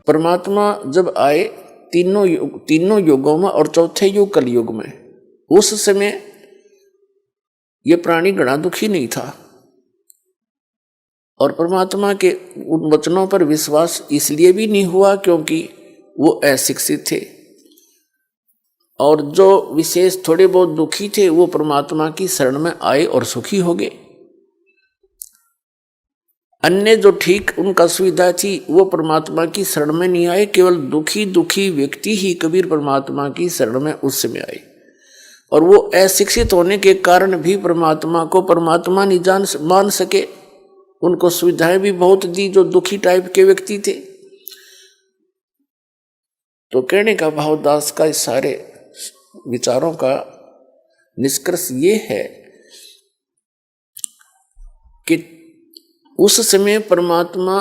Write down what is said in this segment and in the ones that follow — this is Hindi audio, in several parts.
परमात्मा जब आए तीनों युगों में और चौथे युग कलयुग में, उस समय ये प्राणी गणा दुखी नहीं था। और परमात्मा के उन वचनों पर विश्वास इसलिए भी नहीं हुआ क्योंकि वो अशिक्षित थे। और जो विशेष थोड़े बहुत दुखी थे वो परमात्मा की शरण में आए और सुखी हो गए। अन्य जो ठीक उनका सुविधा थी वो परमात्मा की शरण में नहीं आए। केवल दुखी व्यक्ति ही कबीर परमात्मा की शरण में उस समय आए। और वो अशिक्षित होने के कारण भी परमात्मा को परमात्मा नहीं मान सके। उनको सुविधाएं भी बहुत दी जो दुखी टाइप के व्यक्ति थे। तो कहने का भाव दास का इस सारे विचारों का निष्कर्ष ये है कि उस समय परमात्मा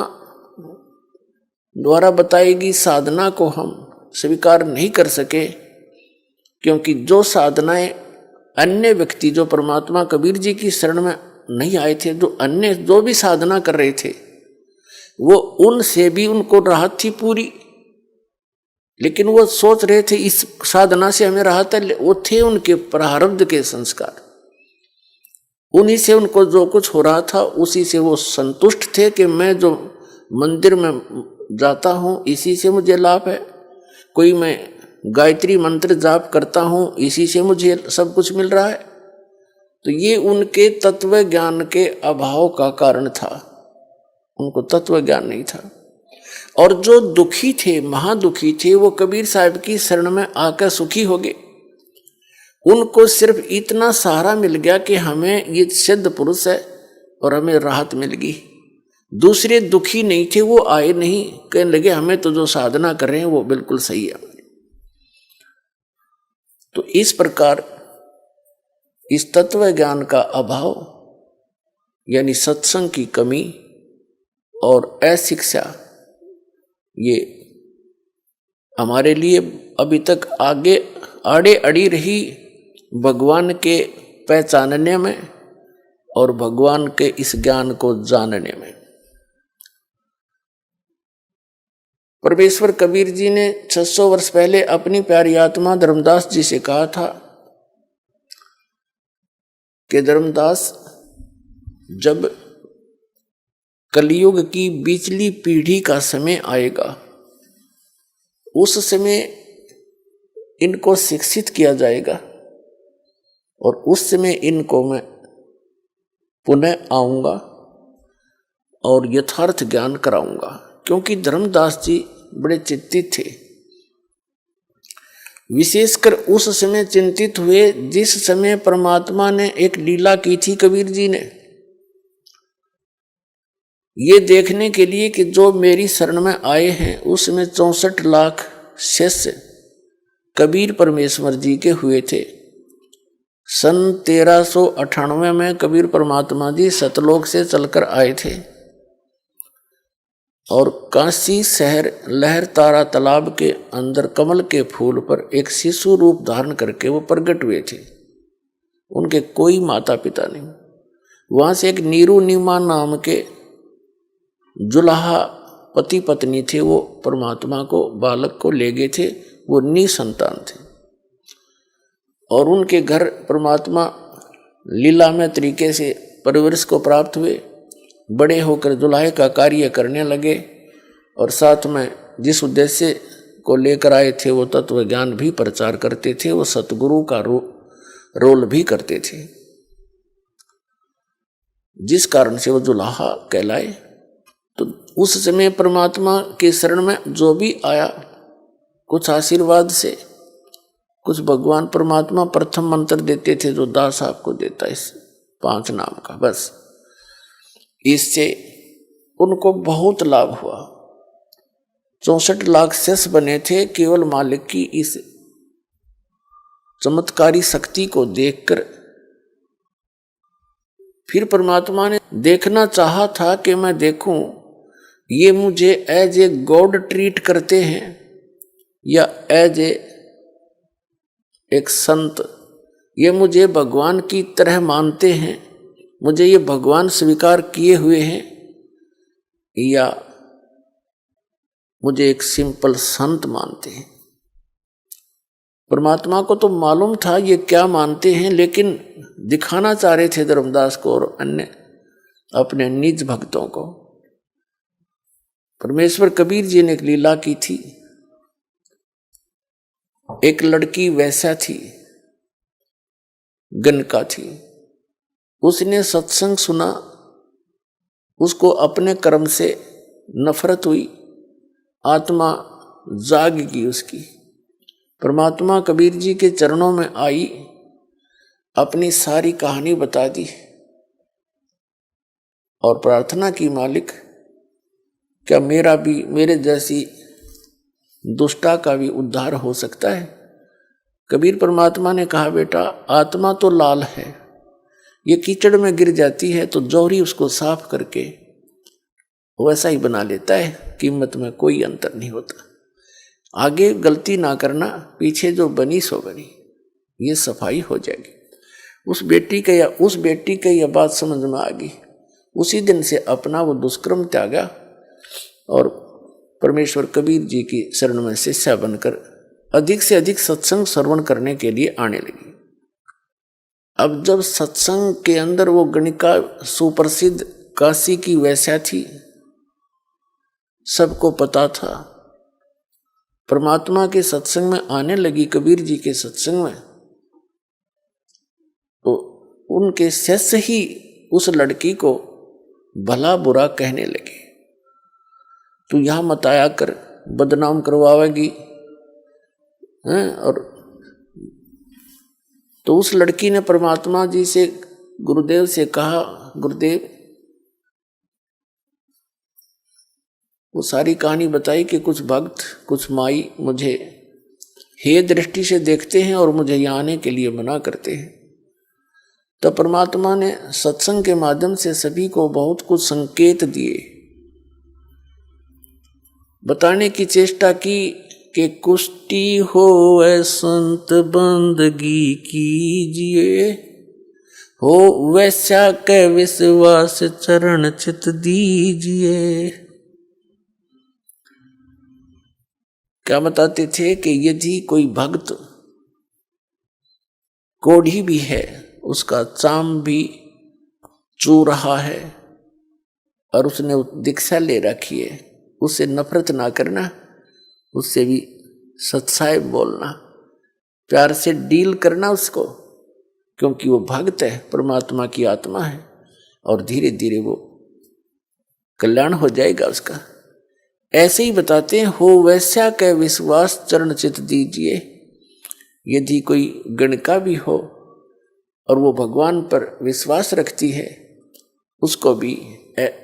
द्वारा बताई गई साधना को हम स्वीकार नहीं कर सके, क्योंकि जो साधनाएं अन्य व्यक्ति जो परमात्मा कबीर जी की शरण में नहीं आए थे, जो अन्य जो भी साधना कर रहे थे, वो उनसे भी उनको राहत थी पूरी। लेकिन वो सोच रहे थे इस साधना से हमें राहत है। वो थे उनके प्रारब्ध के संस्कार, उन्हीं से उनको जो कुछ हो रहा था उसी से वो संतुष्ट थे कि मैं जो मंदिर में जाता हूँ इसी से मुझे लाभ है, कोई मैं गायत्री मंत्र जाप करता हूँ इसी से मुझे सब कुछ मिल रहा है। तो ये उनके तत्व ज्ञान के अभाव का कारण था, उनको तत्व ज्ञान नहीं था। और जो दुखी थे, महादुखी थे, वो कबीर साहब की शरण में आकर सुखी हो गए। उनको सिर्फ इतना सहारा मिल गया कि हमें ये सिद्ध पुरुष है और हमें राहत मिल गई। दूसरे दुखी नहीं थे, वो आए नहीं, कहने लगे हमें तो जो साधना कर रहे हैं वो बिल्कुल सही है। तो इस प्रकार इस तत्व ज्ञान का अभाव यानी सत्संग की कमी और अशिक्षा, ये हमारे लिए अभी तक आड़े अड़ी रही भगवान के पहचानने में और भगवान के इस ज्ञान को जानने में। परमेश्वर कबीर जी ने 600 वर्ष पहले अपनी प्यारी आत्मा धर्मदास जी से कहा था कि धर्मदास, जब कलयुग की बिचली पीढ़ी का समय आएगा उस समय इनको शिक्षित किया जाएगा और उस समय इनको मैं पुनः आऊंगा और यथार्थ ज्ञान कराऊंगा। क्योंकि धर्मदास जी बड़े चिंतित थे, विशेषकर उस समय चिंतित हुए जिस समय परमात्मा ने एक लीला की थी कबीर जी ने, ये देखने के लिए कि जो मेरी शरण में आए हैं उसमें 64 लाख शिष्य कबीर परमेश्वर जी के हुए थे। सन 1398 में कबीर परमात्मा जी सतलोक से चलकर आए थे और काशी शहर लहर तारा तालाब के अंदर कमल के फूल पर एक शिशु रूप धारण करके वो प्रकट हुए थे। उनके कोई माता पिता नहीं। वहां से एक नीरू नीमा नाम के जुलाहा पति पत्नी थे, वो परमात्मा को बालक को ले गए थे। वो निसंतान थे और उनके घर परमात्मा लीलामय तरीके से परवरिश को प्राप्त हुए। बड़े होकर जुलाहे का कार्य करने लगे और साथ में जिस उद्देश्य को लेकर आए थे वो तत्व ज्ञान भी प्रचार करते थे, वो सतगुरु का रोल भी करते थे, जिस कारण से वो जुलाहा कहलाए। तो उस समय परमात्मा के शरण में जो भी आया, कुछ आशीर्वाद से, कुछ भगवान परमात्मा प्रथम मंत्र देते थे जो दास आपको देता है, इस 5 नाम का, बस इससे उनको बहुत लाभ हुआ। 64 लाख शिष्य बने थे केवल मालिक की इस चमत्कारी शक्ति को देखकर। फिर परमात्मा ने देखना चाहा था कि मैं देखूं ये मुझे एज ए गॉड ट्रीट करते हैं या एज एक संत, ये मुझे भगवान की तरह मानते हैं, मुझे ये भगवान स्वीकार किए हुए हैं, या मुझे एक सिंपल संत मानते हैं। परमात्मा को तो मालूम था ये क्या मानते हैं, लेकिन दिखाना चाह रहे थे धर्मदास को और अन्य अपने निज भक्तों को। परमेश्वर कबीर जी ने एक लीला की थी। एक लड़की वैसा थी, गनका थी, उसने सत्संग सुना, उसको अपने कर्म से नफरत हुई, आत्मा जाग गई उसकी। परमात्मा कबीर जी के चरणों में आई, अपनी सारी कहानी बता दी और प्रार्थना की, मालिक क्या मेरा भी, मेरे जैसी दुष्टा का भी उद्धार हो सकता है? कबीर परमात्मा ने कहा, बेटा आत्मा तो लाल है, ये कीचड़ में गिर जाती है तो जौहरी उसको साफ करके वैसा ही बना लेता है, कीमत में कोई अंतर नहीं होता। आगे गलती ना करना, पीछे जो बनी सो बनी, ये सफाई हो जाएगी। उस बेटी का यह बात समझ में आ गई। उसी दिन से अपना वो दुष्कर्म त्यागा और परमेश्वर कबीर जी की शरण में शिष्या बनकर अधिक से अधिक सत्संग श्रवण करने के लिए आने लगी। अब जब सत्संग के अंदर वो गणिका सुप्रसिद्ध काशी की वैश्या थी, सबको पता था, परमात्मा के सत्संग में आने लगी, कबीर जी के सत्संग में, तो उनके शिष्य ही उस लड़की को भला बुरा कहने लगे। तू यहां मत आया कर, बदनाम करवाएगी। और तो उस लड़की ने परमात्मा जी से, गुरुदेव से कहा, गुरुदेव, वो सारी कहानी बताई कि कुछ भक्त, कुछ माई मुझे हे दृष्टि से देखते हैं और मुझे यहाँ आने के लिए मना करते हैं। तो परमात्मा ने सत्संग के माध्यम से सभी को बहुत कुछ संकेत दिए, बताने की चेष्टा की कि कुष्टी होवे संत बंदगी कीजिए, हो वैसा के विश्वास चरण चित दीजिए। क्या बताते थे कि यदि कोई भक्त कोढ़ी भी है, उसका चाम भी चू रहा है और उसने दीक्षा ले रखी है, उससे नफरत ना करना, उससे भी सच्चाई बोलना, प्यार से डील करना उसको, क्योंकि वो भक्त है, परमात्मा की आत्मा है और धीरे धीरे वो कल्याण हो जाएगा उसका। ऐसे ही बताते हैं, हो वैसा के विश्वास चरण चित दीजिए। यदि कोई गणका भी हो और वो भगवान पर विश्वास रखती है, उसको भी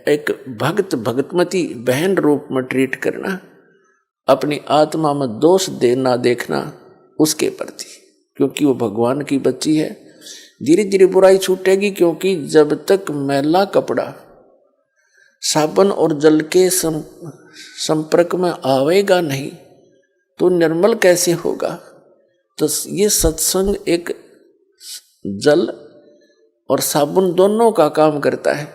एक भक्त भगतमती बहन रूप में ट्रीट करना, अपनी आत्मा में दोष देना देखना उसके प्रति, क्योंकि वो भगवान की बच्ची है। धीरे धीरे बुराई छूटेगी, क्योंकि जब तक मैला कपड़ा साबुन और जल के संपर्क में आवेगा नहीं तो निर्मल कैसे होगा। तो ये सत्संग एक जल और साबुन दोनों का काम करता है।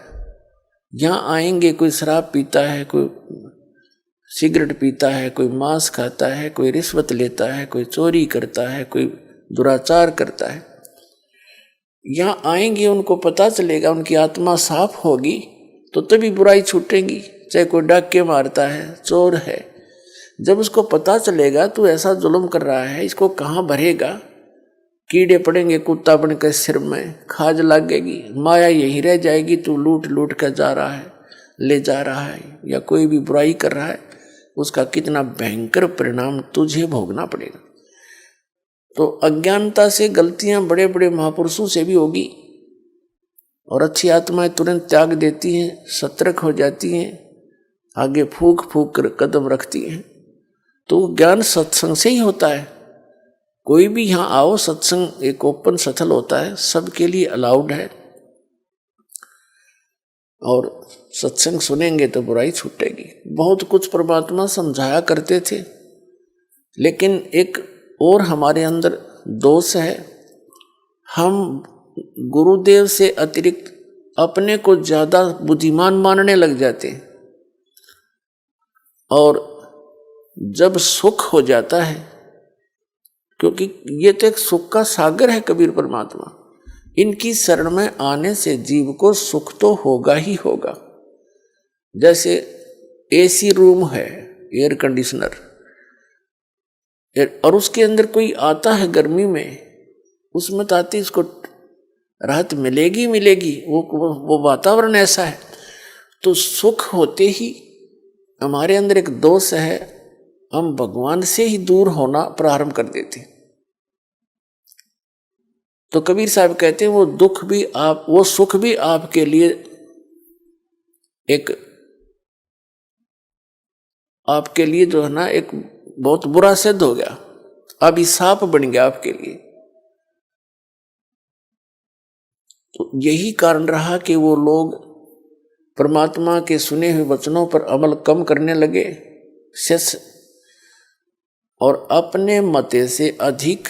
यहाँ आएंगे, कोई शराब पीता है, कोई सिगरेट पीता है, कोई मांस खाता है, कोई रिश्वत लेता है, कोई चोरी करता है, कोई दुराचार करता है। यहाँ आएंगे, उनको पता चलेगा, उनकी आत्मा साफ होगी तो तभी बुराई छूटेगी। चाहे कोई डाके मारता है, चोर है, जब उसको पता चलेगा तो ऐसा जुल्म कर रहा है, इसको कहाँ भरेगा, कीड़े पड़ेंगे कुत्ता बनकर सिर में, खाज लगेगी, माया यही रह जाएगी, तू लूट लूट कर जा रहा है, ले जा रहा है, या कोई भी बुराई कर रहा है, उसका कितना भयंकर परिणाम तुझे भोगना पड़ेगा। तो अज्ञानता से गलतियां बड़े बड़े महापुरुषों से भी होगी और अच्छी आत्माएं तुरंत त्याग देती हैं, सतर्क हो जाती हैं, आगे फूक फूक कर कदम रखती हैं। तो ज्ञान सत्संग से ही होता है। कोई भी यहाँ आओ, सत्संग एक ओपन सथल होता है, सबके लिए अलाउड है, और सत्संग सुनेंगे तो बुराई छूटेगी। बहुत कुछ परमात्मा समझाया करते थे, लेकिन एक और हमारे अंदर दोष है, हम गुरुदेव से अतिरिक्त अपने को ज्यादा बुद्धिमान मानने लग जाते हैं और जब सुख हो जाता है, क्योंकि ये तो एक सुख का सागर है कबीर परमात्मा, इनकी शरण में आने से जीव को सुख तो होगा ही होगा। जैसे एसी रूम है, एयर कंडीशनर, और उसके अंदर कोई आता है गर्मी में, उसमें तो आती इसको राहत मिलेगी मिलेगी, वो वातावरण ऐसा है। तो सुख होते ही हमारे अंदर एक दोष है, हम भगवान से ही दूर होना प्रारंभ कर देते। तो कबीर साहब कहते हैं वो सुख भी आपके लिए जो है ना एक बहुत बुरा सिद्ध हो गया, अभिशाप बन गया आपके लिए। तो यही कारण रहा कि वो लोग परमात्मा के सुने हुए वचनों पर अमल कम करने लगे और अपने मते से अधिक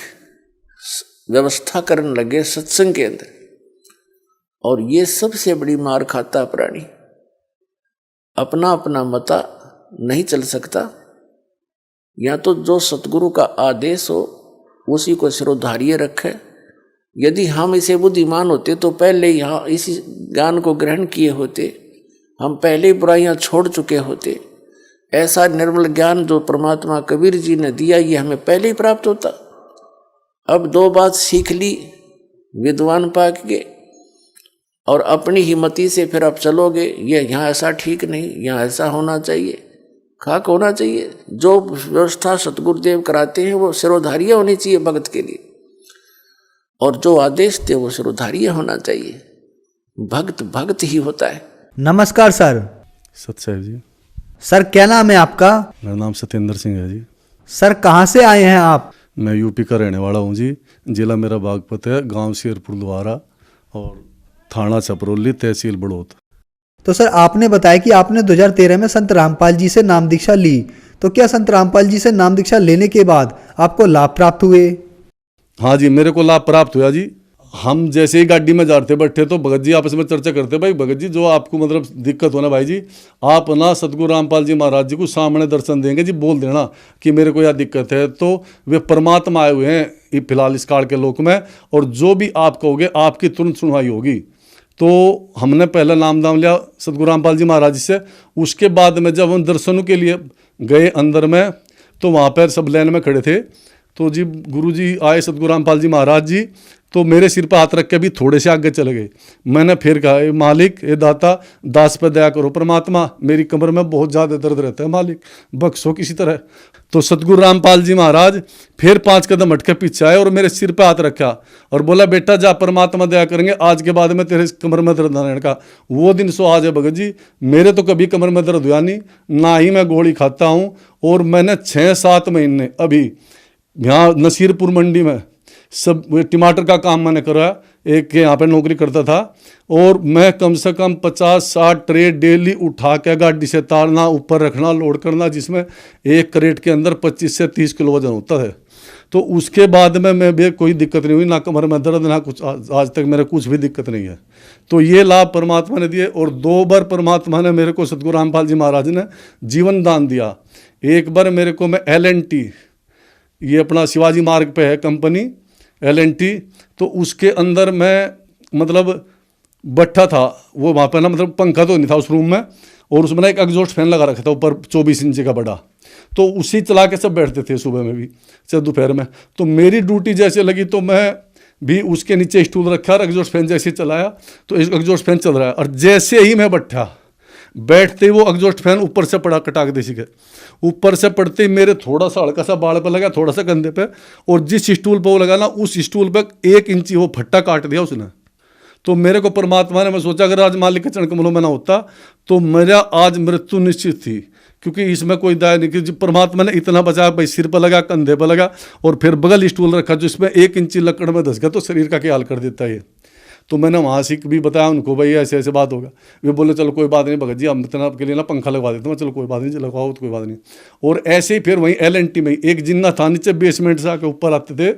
व्यवस्था करने लगे सत्संग के अंदर। और ये सबसे बड़ी मार खाता प्राणी, अपना अपना मता नहीं चल सकता, या तो जो सतगुरु का आदेश हो उसी को सिरोधार्य रखे। यदि हम इसे बुद्धिमान होते तो पहले यहाँ इसी ज्ञान को ग्रहण किए होते, हम पहले बुराइयां छोड़ चुके होते। ऐसा निर्मल ज्ञान जो परमात्मा कबीर जी ने दिया, ये हमें पहले ही प्राप्त होता। अब दो बात सीख ली विद्वान पाक के, और अपनी हिम्मती से फिर आप चलोगे, ये यहाँ ऐसा ठीक नहीं, यहाँ ऐसा होना चाहिए, खाक होना चाहिए। जो व्यवस्था सतगुरुदेव कराते हैं वो सिरोधार्य होनी चाहिए भगत के लिए, और जो आदेश थे वो सिरोधार्य होना चाहिए। भक्त भक्त ही होता है। नमस्कार सर। सत साहब जी। सर क्या नाम है आपका? मेरा नाम सत्येंद्र सिंह है जी। सर कहाँ से आए हैं आप? मैं यूपी का रहने वाला हूँ जी। जिला मेरा बागपत है, गांव शेरपुर द्वारा और थाना छपरौली, तहसील बड़ौत। तो सर आपने बताया कि आपने 2013 में संत रामपाल जी से नाम दीक्षा ली, तो क्या संत रामपाल जी से नाम दीक्षा लेने के बाद आपको लाभ प्राप्त हुए? हाँ जी, मेरे को लाभ प्राप्त हुआ जी। हम जैसे ही गाड़ी में जाते बैठे तो भगत जी आपस में चर्चा करते, भाई भगत जी जो आपको मतलब दिक्कत हो ना भाई जी, आप ना सतगुरु रामपाल जी महाराज जी को सामने दर्शन देंगे जी, बोल देना कि मेरे को यह दिक्कत है। तो वे परमात्मा आए हुए हैं फिलहाल इस काल के लोक में, और जो भी आप कहोगे आपकी तुरंत सुनवाई होगी। तो हमने पहला नाम दाम लिया सतगुरु रामपाल जी महाराज जी से। उसके बाद में जब हम दर्शनों के लिए गए अंदर में, तो वहाँ पर सब लाइन में खड़े थे। तो जी गुरु जी आए सतगुरु रामपाल जी महाराज जी, तो मेरे सिर पर हाथ रख के भी थोड़े से आगे चले गए। मैंने फिर कहा, ए मालिक, ए दाता, दास पे दया करो परमात्मा, मेरी कमर में बहुत ज़्यादा दर्द रहता है मालिक, बख्शो किसी तरह। तो सतगुरु रामपाल जी महाराज फिर 5 कदम हटके पीछे आए और मेरे सिर पे हाथ रखा और बोला, बेटा जा परमात्मा दया करेंगे, आज के बाद में तेरे कमर में दर्द रहने का। वो दिन सो आज है भगत जी। मेरे तो कभी कमर में दर्द हुआ नहीं, ना ही मैं गोली खाता हूँ। और मैंने 6-7 महीने अभी यहाँ नसीरपुर मंडी में सब टमाटर का काम मैंने करा, एक यहाँ पे नौकरी करता था, और मैं कम से कम 50-60 ट्रे डेली उठा के गाड़ी से तारना, ऊपर रखना, लोड करना, जिसमें एक क्रेट के अंदर 25 से 30 किलो वजन होता है। तो उसके बाद में मैं भी कोई दिक्कत नहीं हुई, ना कमर में दर्द, ना कुछ, आज तक मेरे कुछ भी दिक्कत नहीं है। तो ये लाभ परमात्मा ने दिए। और 2 बार परमात्मा ने मेरे को सतगुरु रामपाल जी महाराज ने जीवन दान दिया। एक बार मेरे को मैं LNT, ये अपना शिवाजी मार्ग पे है कंपनी LNT, तो उसके अंदर मैं मतलब बैठा था, वो वहाँ पे ना मतलब पंखा तो नहीं था उस रूम में, और उसमें ना एक एग्जॉस्ट फैन लगा रखा था ऊपर 24 इंच का बड़ा, तो उसी चला के सब बैठते थे सुबह में भी चाहे दोपहर में। तो मेरी ड्यूटी जैसे लगी तो मैं भी उसके नीचे स्टूल रखा और एग्जॉस्ट फैन जैसे चलाया, तो एग्जॉस्ट फैन चल रहा है, और जैसे ही मैं बैठते ही वो एग्जॉस्ट फैन ऊपर से पड़ा, कटाक देसी के ऊपर से पड़ते ही मेरे थोड़ा सा हल्का सा बाल पे लगा, थोड़ा सा कंधे पे, और जिस स्टूल पे वो लगा ना, उस स्टूल पे 1 इंची वो फट्टा काट दिया उसने। तो मेरे को परमात्मा ने, मैं सोचा अगर आज मालिक के चरण कमलों में ना होता तो मेरा आज मृत्यु निश्चित थी, क्योंकि इसमें कोई दया नहीं की। परमात्मा ने इतना बचाया, भाई सिर पर लगा, कंधे पर लगा, और फिर बगल स्टूल रखा जिसमें 1 इंची लकड़ में धस गया, तो शरीर का क्या हाल कर देता है। तो मैंने वहाँ से भी बताया उनको, भाई ऐसे ऐसे बात होगा। वे बोले चलो कोई बात नहीं भगत जी, हम इतना आपके लिए ना पंखा लगवा देते हैं। चलो कोई बात नहीं, चलो लगवाओ तो कोई बात नहीं। और ऐसे ही फिर वहीं LNT में एक जिन्ना था, नीचे बेसमेंट से आके ऊपर आते थे।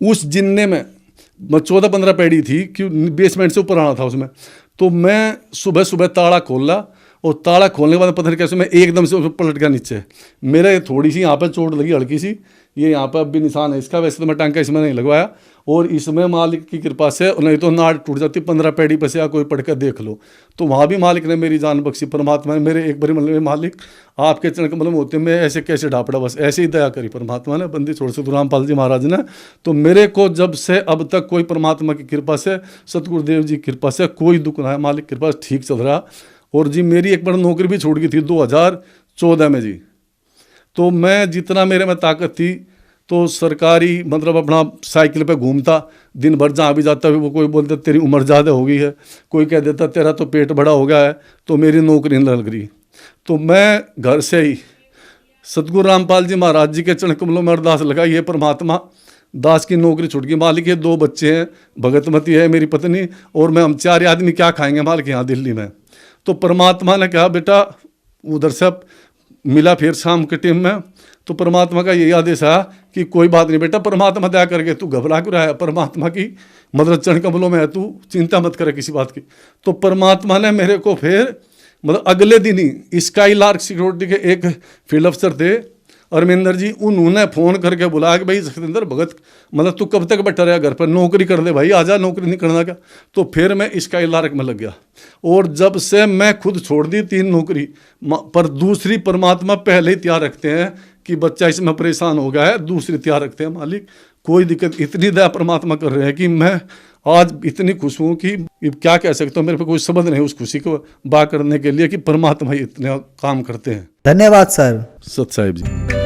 उस जिन्ने में 14-15 पैड़ी थी कि बेसमेंट से ऊपर आना था उसमें। तो मैं सुबह सुबह ताला खोला और ताला खोलने के बाद पता नहीं कैसे मैं एकदम से उसमें पलट गया नीचे। मेरे थोड़ी सी यहाँ पे चोट लगी हल्की सी, ये यहाँ पे अब भी निशान है इसका। वैसे तो मैं टांका इसमें नहीं लगवाया, और इसमें मालिक की कृपा से, नहीं तो नाड़ टूट जाती 15 पैड़ी पे से, या कोई पढ़कर देख लो। तो वहाँ भी मालिक ने मेरी जान बख्शी, परमात्मा ने मेरे एक बारी मतलब मालिक आपके चरण कमल में होते मैं ऐसे कैसे ढापड़ा, बस ऐसे ही दया करी परमात्मा ने, बंदी छोड़ सतगुरु रामपाल जी महाराज ने। तो मेरे को जब से अब तक कोई परमात्मा की कृपा से, सतगुरुदेव जी की कृपा से कोई दुख ना है, मालिक की कृपा से ठीक चल रहा। और जी मेरी एक बार नौकरी भी छूट गई थी 2014 में जी। तो मैं जितना मेरे में ताकत थी तो सरकारी मतलब अपना साइकिल पे घूमता, दिन भर जहाँ भी जाता वो कोई बोलता तेरी उम्र ज़्यादा हो गई है, कोई कह देता तेरा तो पेट बड़ा हो गया है, तो मेरी नौकरी नहीं लग रही। तो मैं घर से ही सतगुरु रामपाल जी महाराज जी के चरण कमलों में अरदास लगाई है, परमात्मा दास की नौकरी छूट गई मालिक, ये 2 बच्चे हैं, भगतमती है मेरी पत्नी और मैं, हम 4 आदमी क्या खाएंगे मालिक यहाँ दिल्ली में। तो परमात्मा ने कहा बेटा, उधर से मिला फिर शाम के टाइम में, तो परमात्मा का यही आदेश है कि कोई बात नहीं बेटा, परमात्मा दया करके तू घबरा क्यों रहा है, परमात्मा की मतलब चरण कमलों में है, तू चिंता मत करे किसी बात की। तो परमात्मा ने मेरे को फिर मतलब अगले दिन ही स्काई लार्क सिक्योरिटी के एक फील्ड अफसर थे अरविंदर जी, उन्होंने फ़ोन करके बुलाया कि भाई सतेंद्र भगत मतलब तू कब तक बैठा रहेगा घर पर, नौकरी कर दे भाई, आजा, नौकरी नहीं करना क्या। तो फिर मैं स्काई लार्क में लग गया, और जब से मैं खुद छोड़ दी 3 नौकरी, पर दूसरी परमात्मा पहले ही तैयार रखते हैं कि बच्चा इसमें परेशान हो गया है, दूसरी तैयार रखते हैं मालिक। कोई दिक्कत, इतनी दया परमात्मा कर रहे हैं कि मैं आज इतनी खुश हूँ कि क्या कह सकता हूँ, मेरे पे कोई शब्द नहीं उस खुशी को बा करने के लिए कि परमात्मा इतने काम करते हैं। धन्यवाद सर। सत साहिब जी।